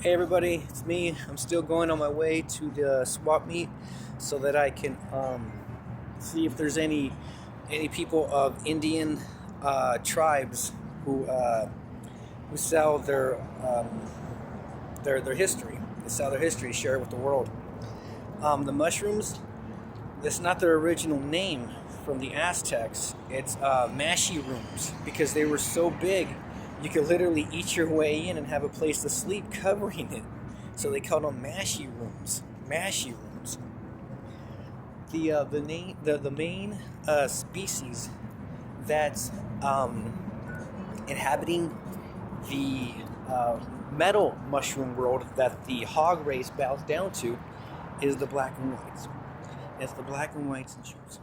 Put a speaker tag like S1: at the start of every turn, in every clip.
S1: Hey everybody, it's me. I'm still going on my way to the swap meet so that I can see if there's any people of Indian tribes who sell their history. They sell their history, share it with the world. The mushrooms. That's not their original name from the Aztecs. It's mashy rooms because they were so big you could literally eat your way in and have a place to sleep covering it. So they called them mashy rooms. Mashy rooms. The main species that's inhabiting the metal mushroom world that the hog race bows down to is the black and whites. It's the black and whites and Jews,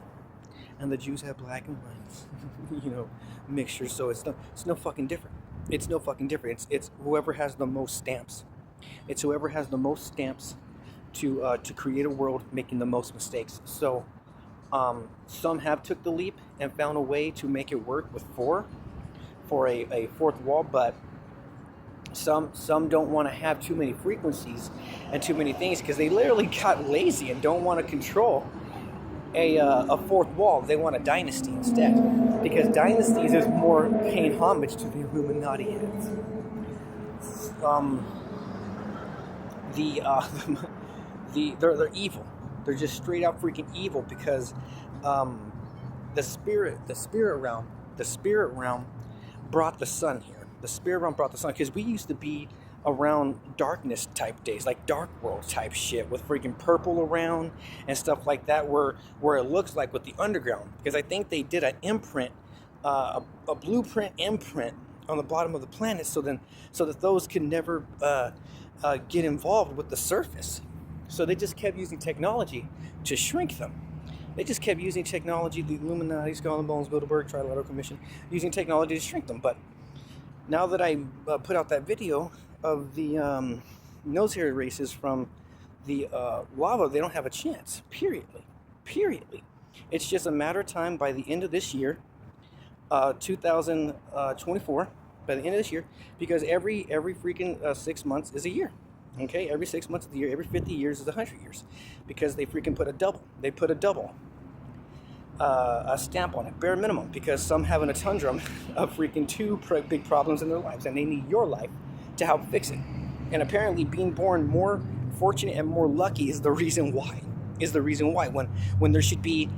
S1: and the Jews have black and whites, mixtures. So it's no fucking different. It's no fucking different. It's whoever has the most stamps. It's whoever has the most stamps to create a world making the most mistakes. So some have took the leap and found a way to make it work with for a fourth wall, but some don't want to have too many frequencies and too many things because they literally got lazy and don't want to control a fourth wall. They want a dynasty instead, because dynasties is more paying homage to the Illuminati heads. They're evil. They're just straight out freaking evil because the spirit realm brought the sun here. The spirit realm brought the sun because we used to be around darkness type days, like dark world type shit with freaking purple around and stuff like that, where it looks like with the underground, because I think they did an imprint, a blueprint imprint on the bottom of the planet, so that those could never get involved with the surface. So they just kept using technology to shrink them. They just kept using technology, the Illuminati, Skull and Bones, Bilderberg, Trilateral Commission, using technology to shrink them. But now that I put out that video of the nose hair races from the lava, they don't have a chance. Periodly. It's just a matter of time by the end of this year, 2024. By the end of this year, because every freaking 6 months is a year. Okay, every 6 months of the year, every 50 years is 100 years, because they freaking put a double. They put a stamp on it, bare minimum, because some have an tundrum of freaking two big problems in their lives, and they need your life to help fix it. And apparently, being born more fortunate and more lucky is the reason why. When there should be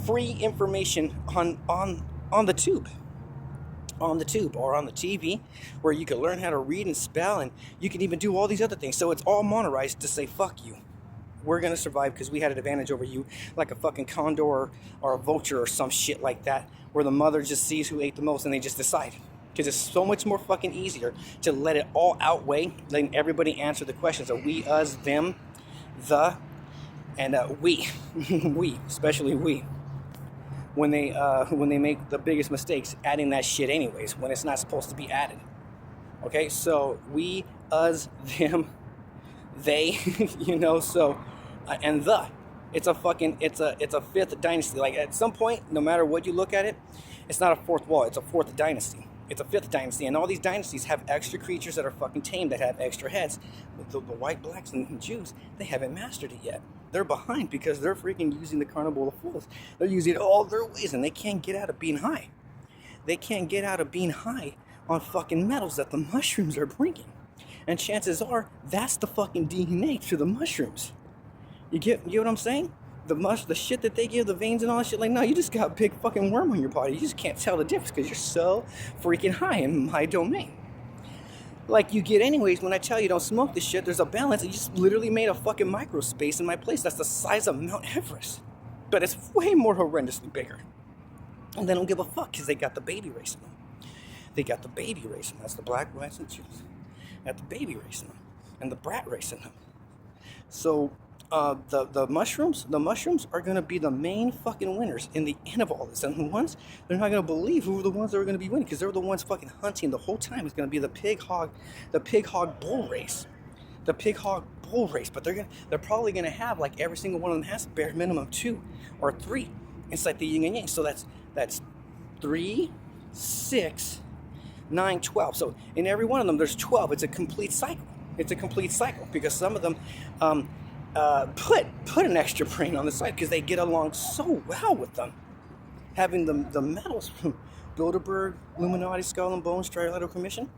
S1: free information on the tube. On the tube or on the TV, where you can learn how to read and spell, and you can even do all these other things. So it's all motorized to say, fuck you. We're going to survive because we had an advantage over you, like a fucking condor or a vulture or some shit like that, where the mother just sees who ate the most and they just decide. Because it's so much more fucking easier to let it all outweigh, letting everybody answer the questions of we, us, them, the, and we. We, especially we. When they make the biggest mistakes, adding that shit anyways, when it's not supposed to be added. Okay, so we, us, them, they, so, and it's a fifth dynasty. Like at some point, no matter what you look at it, it's not a fourth wall, it's a fourth dynasty. It's a fifth dynasty, and all these dynasties have extra creatures that are fucking tame, that have extra heads. The white, blacks, and Jews, they haven't mastered it yet. They're behind because they're freaking using the carnival of fools. They're using all their ways, and they can't get out of being high. They can't get out of being high on fucking metals that the mushrooms are bringing. And chances are, that's the fucking DNA to the mushrooms. You get what I'm saying? The shit that they give, the veins and all that shit, like, no, you just got a big fucking worm on your body. You just can't tell the difference because you're so freaking high in my domain. Like you get anyways when I tell you don't smoke this shit, there's a balance. You just literally made a fucking micro space in my place that's the size of Mount Everest. But it's way more horrendously bigger. And they don't give a fuck because they got the baby race in them. That's the black, whites, and Jews. Got the baby race in them. And the brat race in them. So the mushrooms are going to be the main fucking winners in the end of all this. And the ones, they're not going to believe who are the ones that are going to be winning, because they're the ones fucking hunting the whole time. It's going to be the pig hog bull race. But they're probably going to have, like, every single one of them has a bare minimum 2 or 3. It's like the yin and yang. So that's 3, 6, 9, 12. So in every one of them, there's 12. It's a complete cycle. It's a complete cycle because some of them put an extra brain on the side because they get along so well with them. Having the medals from Bilderberg, Illuminati, Skull and Bones, Trilateral Commission.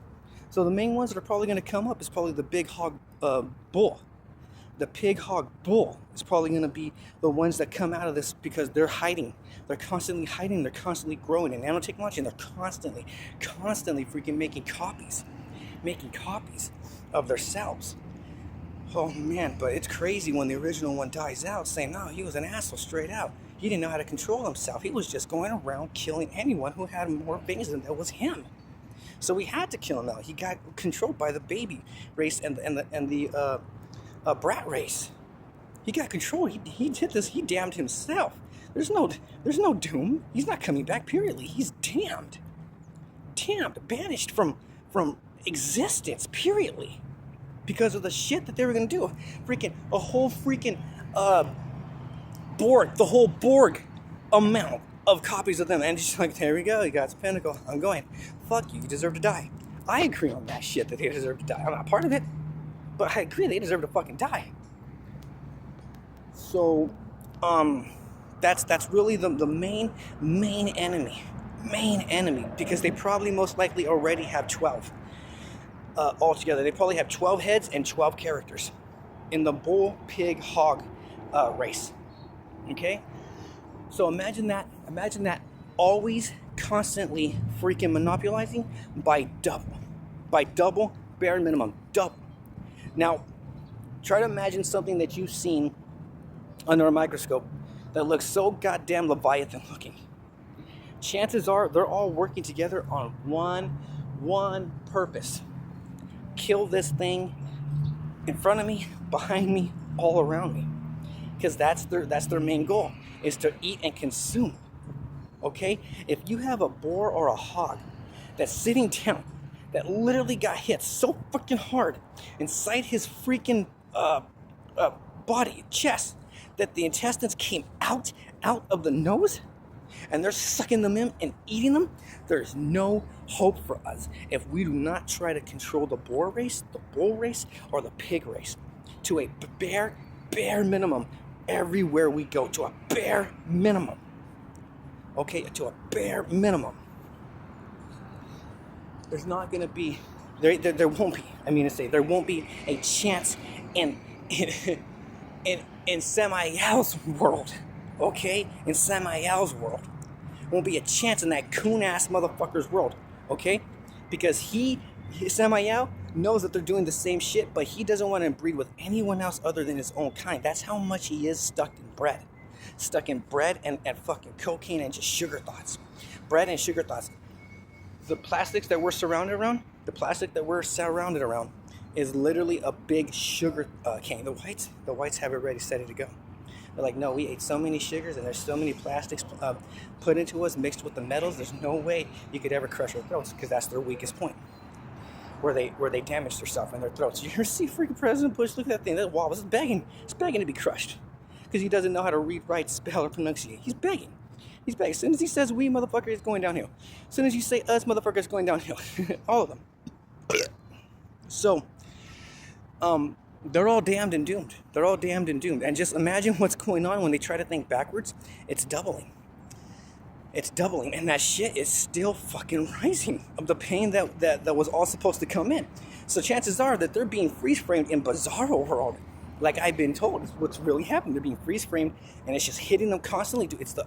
S1: So the main ones that are probably going to come up is probably the big hog bull. The pig hog bull is probably going to be the ones that come out of this because they're hiding. They're constantly hiding. They're constantly growing in nanotechnology, and they're constantly freaking making copies of themselves. Oh man, but it's crazy when the original one dies out saying, no, he was an asshole straight out. He didn't know how to control himself. He was just going around killing anyone who had more veins than that was him. So we had to kill him out. He got controlled by the baby race and the brat race. He got controlled. He did this. He damned himself. There's no doom. He's not coming back. Periodly. He's damned, banished from existence. Periodly, because of the shit that they were gonna do. A whole Borg, the whole Borg amount of copies of them, and just like, there we go. You got the Pentacle. I'm going. Fuck you. You deserve to die. I agree on that shit that they deserve to die. I'm not part of it. But I agree, they deserve to fucking die. So, that's really the main enemy. Main enemy. Because they probably most likely already have 12 altogether. They probably have 12 heads and 12 characters in the bull, pig, hog race. Okay? So imagine that always, constantly freaking monopolizing by double, bare minimum, double. Now, try to imagine something that you've seen under a microscope that looks so goddamn Leviathan looking. Chances are they're all working together on one purpose. Kill this thing in front of me, behind me, all around me. Because that's their main goal, is to eat and consume. Okay? If you have a boar or a hog that's sitting down, that literally got hit so fucking hard inside his freaking body, chest, that the intestines came out of the nose, and they're sucking them in and eating them, there's no hope for us if we do not try to control the boar race, the bull race, or the pig race to a bare minimum everywhere we go, to a bare minimum. Okay, to a bare minimum. There's not going to be, there won't be, there won't be a chance in Samael's world, okay? In Samael's world. Won't be a chance in that coon-ass motherfucker's world, okay? Because Samael knows that they're doing the same shit, but he doesn't want to breed with anyone else other than his own kind. That's how much he is stuck in bread. Stuck in bread and fucking cocaine and just sugar thoughts. Bread and sugar thoughts. The plastics that we're surrounded around, is literally a big sugar cane. The whites have it ready, set to go. They're like, no, we ate so many sugars and there's so many plastics put into us, mixed with the metals. There's no way you could ever crush our throats, because that's their weakest point, where they damage themselves in their throats. You ever see freaking President Bush? Look at that thing. That wall is begging. It's begging to be crushed, because he doesn't know how to read, write, spell, or pronunciate. He's begging. As soon as he says we, motherfucker, is going downhill. As soon as you say us, motherfucker, is going downhill. All of them. So, they're all damned and doomed. And just imagine what's going on when they try to think backwards. It's doubling. And that shit is still fucking rising of the pain that was all supposed to come in. So chances are that they're being freeze-framed in Bizarro world. Like I've been told, is what's really happening. They're being freeze-framed, and it's just hitting them constantly. Dude, it's the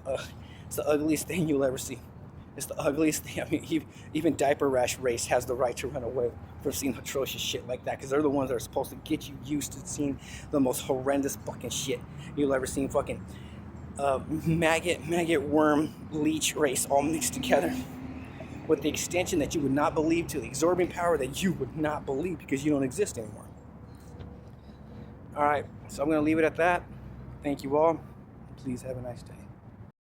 S1: ugliest thing you'll ever see. It's the ugliest thing. Even Diaper Rash Race has the right to run away from seeing atrocious shit like that, because they're the ones that are supposed to get you used to seeing the most horrendous fucking shit you'll ever see. Fucking maggot, worm, leech race all mixed together with the extension that you would not believe, to the absorbing power that you would not believe, because you don't exist anymore. All right, so I'm going to leave it at that. Thank you all. Please have a nice day.